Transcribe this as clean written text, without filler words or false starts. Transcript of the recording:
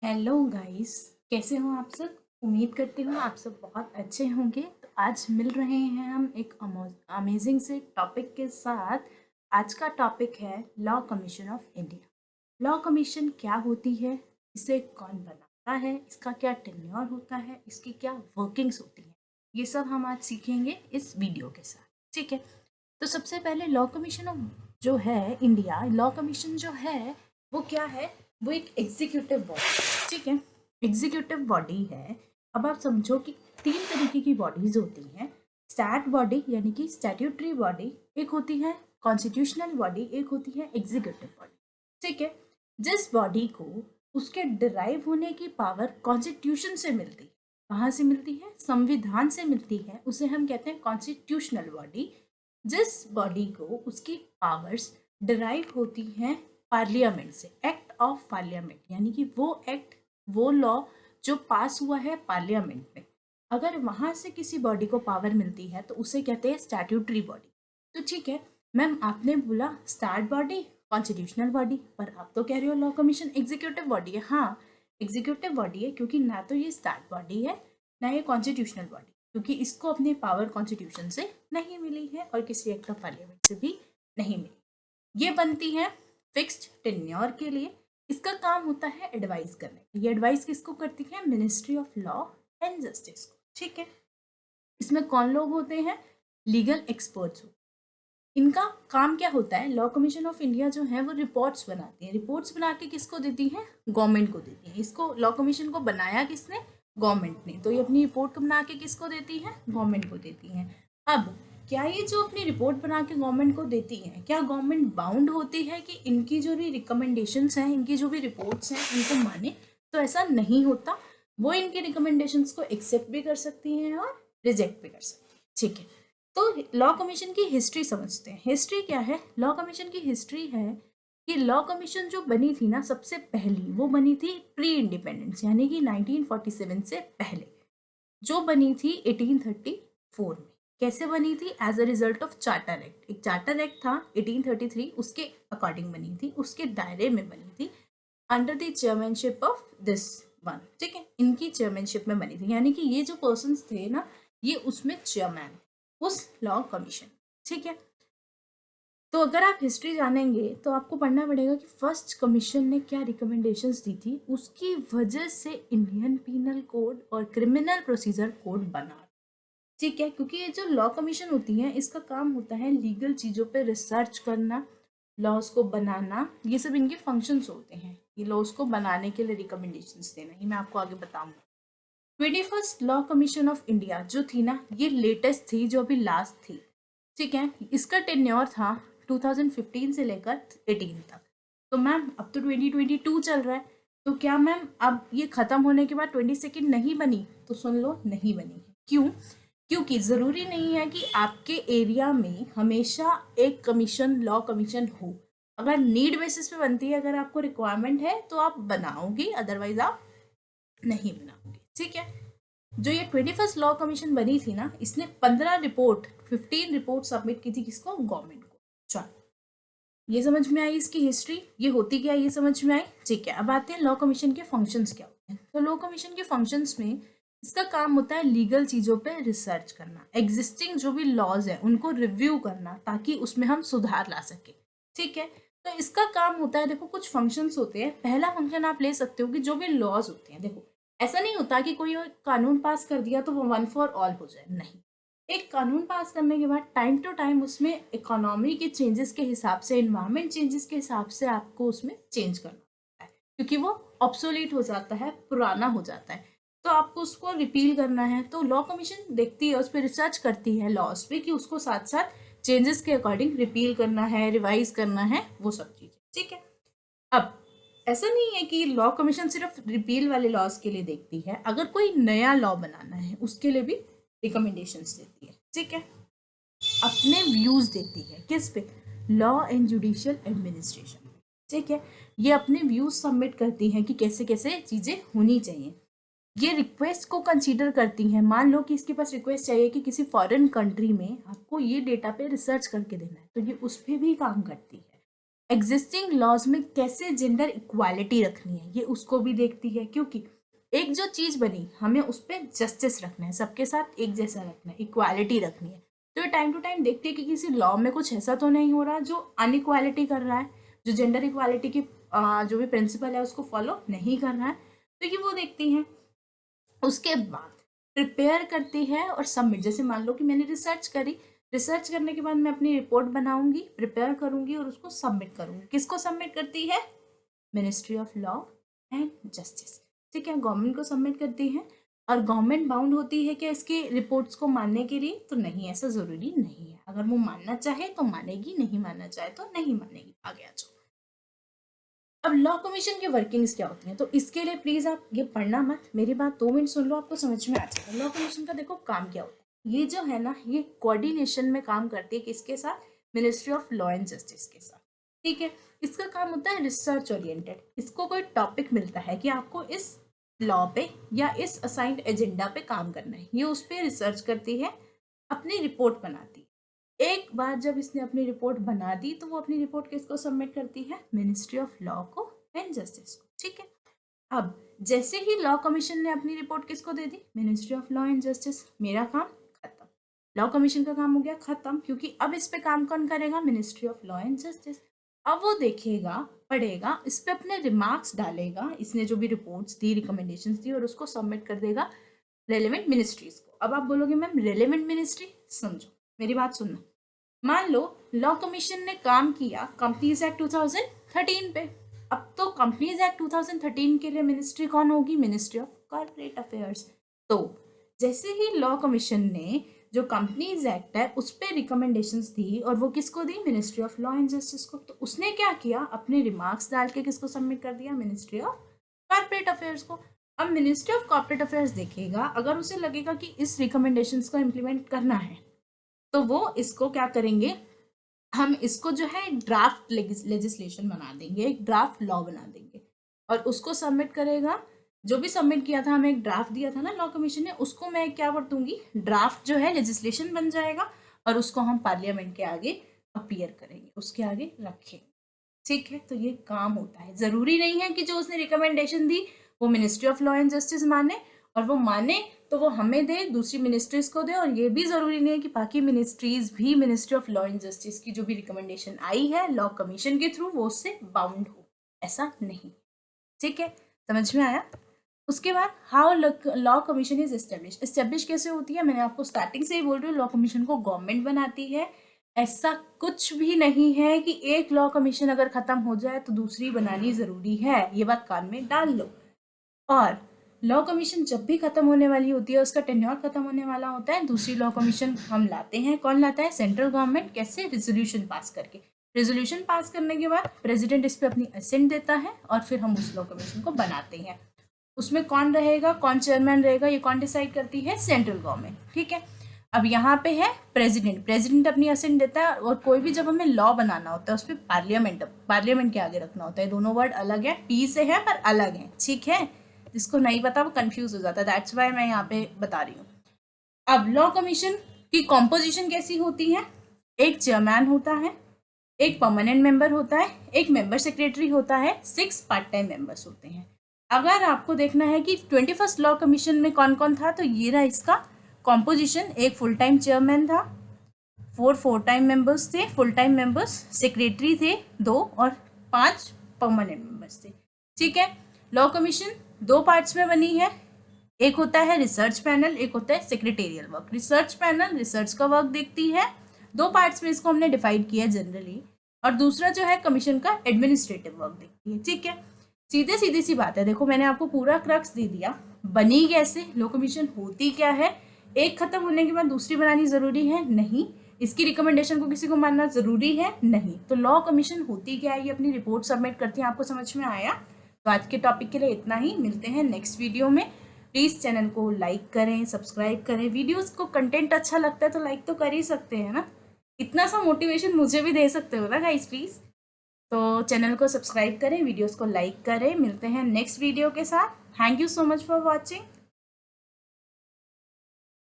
Hello guys. कैसे हो आप सब? उम्मीद करती हूँ आप सब बहुत अच्छे होंगे। तो आज मिल रहे हैं हम एक अमेजिंग से टॉपिक के साथ। आज का टॉपिक है law commission of India. Law commission क्या होती है, इसे कौन बनाता है, इसका क्या टेन्योर होता है, इसकी क्या वर्किंग्स होती है, ये सब हम आज सीखेंगे इस वीडियो के साथ। ठीक है। तो सबसे पहले लॉ कमीशन ऑफ जो है इंडिया, लॉ कमीशन जो है वो क्या है? वो एक एग्जीक्यूटिव बॉडी। ठीक है। एग्जीक्यूटिव बॉडी है। अब आप समझो कि तीन तरीके की बॉडीज होती हैं। स्टैट बॉडी यानी कि स्टैट्यूटरी बॉडी एक होती है, कॉन्स्टिट्यूशनल बॉडी एक होती है, एग्जीक्यूटिव बॉडी। ठीक है। जिस बॉडी को उसके डिराइव होने की पावर कॉन्स्टिट्यूशन से मिलती है, कहाँ से मिलती है? संविधान से मिलती है, उसे हम कहते हैं कॉन्स्टिट्यूशनल बॉडी। जिस बॉडी को उसकी पावर्स डिराइव होती हैं पार्लियामेंट से, एक्ट ऑफ पार्लियामेंट, यानी कि वो एक्ट, वो लॉ जो पास हुआ है पार्लियामेंट में, अगर वहां से किसी बॉडी को पावर मिलती है तो उसे कहते हैं स्टैट्यूटरी बॉडी। तो ठीक है मैम, आपने बोला स्टैट बॉडी कॉन्स्टिट्यूशनल बॉडी, पर आप तो कह रहे हो लॉ कमीशन एग्जीक्यूटिव बॉडी है। हाँ, एग्जीक्यूटिव बॉडी है क्योंकि ना तो ये स्टैट बॉडी है ना ये कॉन्स्टिट्यूशनल बॉडी, क्योंकि इसको अपनी पावर कॉन्स्टिट्यूशन से नहीं मिली है और किसी एक्ट ऑफ पार्लियामेंट से भी नहीं मिली। ये बनती है फिक्स्ड टेन्योर के लिए। इसका काम होता है एडवाइस करने। ये एडवाइस किसको करती है? Ministry of law and justice को। ठीक है। इसमें कौन लोग होते हैं? Legal experts. इनका काम क्या होता है? लॉ कमीशन ऑफ इंडिया जो है वो रिपोर्ट्स बनाती है। रिपोर्ट्स बना के किसको देती है? गवर्नमेंट को देती है। इसको लॉ कमीशन को बनाया किसने? गवर्नमेंट ने। तो ये अपनी रिपोर्ट बना के किसको देती है? गवर्नमेंट को देती है। अब क्या ये जो अपनी रिपोर्ट बना के गवर्नमेंट को देती है, क्या गवर्नमेंट बाउंड होती है कि इनकी जो भी रिकमेंडेशंस हैं, इनकी जो भी रिपोर्ट्स हैं, इनको माने? तो ऐसा नहीं होता। वो इनकी रिकमेंडेशंस को एक्सेप्ट भी कर सकती हैं और रिजेक्ट भी कर सकती हैं। ठीक है। तो लॉ कमीशन की हिस्ट्री समझते हैं। हिस्ट्री क्या है? लॉ कमीशन की हिस्ट्री है कि लॉ कमीशन जो बनी थी ना सबसे पहली, वो बनी थी प्री इंडिपेंडेंस, यानी कि 1947 से पहले, जो बनी थी 1834 में। कैसे बनी थी? As a result of charter act. एक चार्टर एक्ट था 1833, उसके अकॉर्डिंग बनी थी, उसके दायरे में बनी थी, under the chairmanship of this one. ठीक है, इनकी चेयरमैनशिप में बनी थी, यानी कि ये जो पर्सन्स थे ना, ये उसमें चेयरमैन उस लॉ कमीशन। ठीक है। तो अगर आप हिस्ट्री जानेंगे तो आपको पढ़ना पड़ेगा कि फर्स्ट कमीशन ने क्या रिकमेंडेशंस दी थी, उसकी वजह से इंडियन पीनल कोड और क्रिमिनल प्रोसीजर कोड बना। ठीक है, क्योंकि ये जो लॉ कमीशन होती है इसका काम होता है लीगल चीज़ों पे रिसर्च करना, लॉज को बनाना, ये सब इनके फंक्शंस होते हैं। ये लॉज को बनाने के लिए रिकमेंडेशंस देना, ये मैं आपको आगे बताऊंगा। 21st law commission of India जो थी ना, ये लेटेस्ट थी, जो अभी लास्ट थी। ठीक है। इसका टेन्योर था 2015 से लेकर 18 तक। तो मैम अब तो 2022 चल रहा है, तो क्या मैम अब ये खत्म होने के बाद 22nd नहीं बनी? तो सुन लो, नहीं बनी है। क्यों? क्योंकि ज़रूरी नहीं है कि आपके एरिया में हमेशा एक कमीशन, लॉ कमीशन हो। अगर नीड बेसिस पे बनती है, अगर आपको रिक्वायरमेंट है तो आप बनाओगे, अदरवाइज आप नहीं बनाओगे। ठीक है। जो ये 21st लॉ कमीशन बनी थी ना, इसने 15 रिपोर्ट सबमिट की थी, किसको? गवर्नमेंट को। चलो, ये समझ में आई इसकी हिस्ट्री, ये होती क्या है ये समझ में आई। ठीक है। अब आते हैं लॉ कमीशन के फंक्शंस क्या होते हैं। तो लॉ कमीशन के फंक्शंस में इसका काम होता है लीगल चीज़ों पे रिसर्च करना, एग्जिस्टिंग जो भी लॉज है उनको रिव्यू करना, ताकि उसमें हम सुधार ला सके। ठीक है। तो इसका काम होता है, देखो कुछ फंक्शंस होते हैं। पहला फंक्शन आप ले सकते हो कि जो भी लॉज होते हैं, देखो ऐसा नहीं होता कि कोई कानून पास कर दिया तो वो वन फॉर ऑल हो जाए, नहीं। एक कानून पास करने के बाद टाइम टू टाइम उसमें इकोनॉमी के चेंजेस के हिसाब से, इन्वायरमेंट चेंजेस के हिसाब से आपको उसमें चेंज करना होता है, क्योंकि वो ऑब्सोलीट हो जाता है, पुराना हो जाता है, तो आपको उसको रिपील करना है। तो लॉ कमीशन देखती है, उस पर रिसर्च करती है लॉज पे, कि उसको साथ साथ चेंजेस के अकॉर्डिंग रिपील करना है, रिवाइज करना है, वो सब चीज़ें। ठीक है। अब ऐसा नहीं है कि लॉ कमीशन सिर्फ रिपील वाले लॉज के लिए देखती है, अगर कोई नया लॉ बनाना है उसके लिए भी रिकमेंडेशंस देती है। ठीक है। अपने व्यूज देती है किस पे? Law and judicial administration. ठीक है। ये अपने व्यूज सबमिट करती हैं कि कैसे कैसे चीज़ें होनी चाहिए। ये रिक्वेस्ट को कंसीडर करती हैं। मान लो कि इसके पास रिक्वेस्ट चाहिए कि किसी फॉरेन कंट्री में आपको ये डेटा पे रिसर्च करके देना है, तो ये उस पर भी काम करती है। एग्जिस्टिंग लॉज में कैसे जेंडर इक्वालिटी रखनी है, ये उसको भी देखती है, क्योंकि एक जो चीज बनी हमें उस पर जस्टिस रखना है, सबके साथ एक जैसा रखना है, इक्वालिटी रखनी है। तो टाइम टू टाइम देखते हैं कि किसी लॉ में कुछ ऐसा तो नहीं हो रहा जो अनइक्वालिटी कर रहा है, जो जेंडर इक्वालिटी की जो भी प्रिंसिपल है उसको फॉलो नहीं कर रहा है, तो ये वो देखती हैं। उसके बाद प्रिपेयर करती है और सबमिट। जैसे मान लो कि मैंने रिसर्च करी, रिसर्च करने के बाद मैं अपनी रिपोर्ट बनाऊंगी, प्रिपेयर करूंगी और उसको सबमिट करूंगी। किसको सबमिट करती है? Ministry of law and justice, ठीक है, गवर्नमेंट को सबमिट करती है। और गवर्नमेंट बाउंड होती है कि इसकी रिपोर्ट्स को मानने के लिए? तो नहीं, ऐसा जरूरी नहीं है। अगर वो मानना चाहे तो मानेगी, नहीं मानना चाहे तो नहीं मानेगी। आगे आ जाओ। अब लॉ कमीशन की वर्किंग्स क्या होती हैं, तो इसके लिए प्लीज आप ये पढ़ना मत, मेरी बात 2 मिनट सुन लो, आपको समझ में आ जाएगा। लॉ कमीशन का देखो काम क्या होता है। ये जो है ना, ये कोऑर्डिनेशन में काम करती है, किसके साथ? Ministry of law and justice के साथ, ठीक है। इसका काम होता है रिसर्च ओरिएंटेड। इसको कोई टॉपिक मिलता है कि आपको इस लॉ पे या इस असाइंड एजेंडा पे काम करना है, ये उस पर रिसर्च करती है, अपनी रिपोर्ट बनाती है। एक बार जब इसने अपनी रिपोर्ट बना दी तो वो अपनी रिपोर्ट किसको सबमिट करती है? मिनिस्ट्री ऑफ लॉ को एंड जस्टिस को, ठीक है। अब जैसे ही लॉ कमीशन ने अपनी रिपोर्ट किसको दे दी? Ministry of law and justice. मेरा काम खत्म, लॉ कमीशन का काम हो गया खत्म, क्योंकि अब इस पे काम कौन करेगा? Ministry of law and justice. अब वो देखेगा, पढ़ेगा, इस पे अपने रिमार्क्स डालेगा, इसने जो भी रिपोर्ट्स दी, रिकमेंडेशंस दी, और उसको सबमिट कर देगा रेलेवेंट मिनिस्ट्रीज को। अब आप बोलोगे मैम रेलेवेंट मिनिस्ट्री, समझो मेरी बात सुनना। मान लो लॉ कमीशन ने काम किया कंपनीज एक्ट 2013 पे। अब तो कंपनीज एक्ट 2013 के लिए मिनिस्ट्री कौन होगी? Ministry of corporate affairs. तो जैसे ही लॉ कमीशन ने जो कंपनीज एक्ट है उस पर रिकमेंडेशंस दी, और वो किसको दी? Ministry of law and justice को। तो उसने क्या किया? अपने रिमार्क्स डाल के किसको सबमिट कर दिया? मिनिस्ट्री ऑफ कॉर्पोरेट अफेयर्स को। अब मिनिस्ट्री ऑफ कॉर्पोरेट अफेयर्स देखेगा, अगर उसे लगेगा कि इस रिकमेंडेशंस को इम्प्लीमेंट करना है तो वो इसको क्या करेंगे? हम इसको जो है ड्राफ्ट लेजिस्लेशन बना देंगे, एक ड्राफ्ट लॉ बना देंगे और उसको सबमिट करेगा। जो भी सबमिट किया था, हमें एक ड्राफ्ट दिया था ना लॉ कमीशन ने, उसको मैं क्या कर दूंगी? ड्राफ्ट जो है लेजिस्लेशन बन जाएगा और उसको हम पार्लियामेंट के आगे अपीयर करेंगे, उसके आगे रखेंगे, ठीक है। तो ये काम होता है। जरूरी नहीं है कि जो उसने रिकमेंडेशन दी वो ministry of law and justice माने, और वो माने तो वो हमें दे, दूसरी मिनिस्ट्रीज को दे, और ये भी जरूरी नहीं है कि बाकी मिनिस्ट्रीज भी ministry of law and justice की जो भी रिकमेंडेशन आई है लॉ कमीशन के थ्रू वो उससे बाउंड हो, ऐसा नहीं, ठीक है। समझ में आया? उसके बाद how law commission is establish कैसे होती है? मैंने आपको स्टार्टिंग से ही बोल रही हूँ, लॉ कमीशन को गवर्नमेंट बनाती है। ऐसा कुछ भी नहीं है कि एक लॉ कमीशन अगर खत्म हो जाए तो दूसरी बनानी जरूरी है, ये बात कान में डाल लो। और लॉ कमीशन जब भी खत्म होने वाली होती है, उसका टेन्योर खत्म होने वाला होता है, दूसरी लॉ कमीशन हम लाते हैं। कौन लाता है? Central government. कैसे? रेजोल्यूशन पास करके। रेजोल्यूशन पास करने के बाद प्रेसिडेंट इस पर अपनी असेंट देता है और फिर हम उस लॉ कमीशन को बनाते हैं। उसमें कौन रहेगा, कौन चेयरमैन रहेगा, ये कौन डिसाइड करती है? सेंट्रल गवर्नमेंट, ठीक है। अब यहाँ पे है प्रेसिडेंट, प्रेसिडेंट अपनी असेंट देता है, और कोई भी जब हमें लॉ बनाना होता है उसमें पार्लियामेंट के आगे रखना होता है। दोनों वर्ड अलग है, पी से है पर अलग है, ठीक है। जिसको नहीं पता वो कंफ्यूज हो जाता है, दैट्स वाई मैं यहाँ पे बता रही हूँ। अब लॉ कमीशन की कॉम्पोजिशन कैसी होती है? एक चेयरमैन होता है, एक परमानेंट मेंबर होता है, एक मेंबर सेक्रेटरी होता है, 6 पार्ट टाइम मेंबर्स होते हैं। अगर आपको देखना है कि 21st लॉ कमीशन में कौन कौन था, तो ये रहा इसका कॉम्पोजिशन। एक फुल टाइम चेयरमैन था, 4 टाइम मेंबर्स थे, फुल टाइम मेंबर्स, सेक्रेटरी थे 2 और 5 परमानेंट मेंबर्स थे, ठीक है। लॉ कमीशन 2 पार्ट्स में बनी है, एक होता है रिसर्च पैनल, एक होता है secretarial work. Research panel research का वर्क देखती है, 2 पार्ट्स में इसको हमने डिवाइड किया जनरली, और दूसरा जो है कमीशन का एडमिनिस्ट्रेटिव वर्क देखती है, ठीक है। सीधी सी बात है, देखो मैंने आपको पूरा क्रक्स दे दिया। बनी कैसे, लॉ कमीशन होती क्या है, एक खत्म होने के बाद दूसरी बनानी जरूरी है? नहीं। इसकी रिकमेंडेशन को किसी को मानना जरूरी है? नहीं। तो लॉ कमीशन होती क्या है, ये अपनी रिपोर्ट सबमिट करती है। आपको समझ में आया? तो आज के टॉपिक के लिए इतना ही, मिलते हैं नेक्स्ट वीडियो में। प्लीज़ चैनल को लाइक करें, सब्सक्राइब करें। वीडियोस को कंटेंट अच्छा लगता है तो लाइक तो कर ही सकते हैं ना, इतना सा मोटिवेशन मुझे भी दे सकते हो ना गाइस, प्लीज़। तो चैनल को सब्सक्राइब करें, वीडियोस को लाइक करें। मिलते हैं नेक्स्ट वीडियो के साथ। Thank you so much for watching.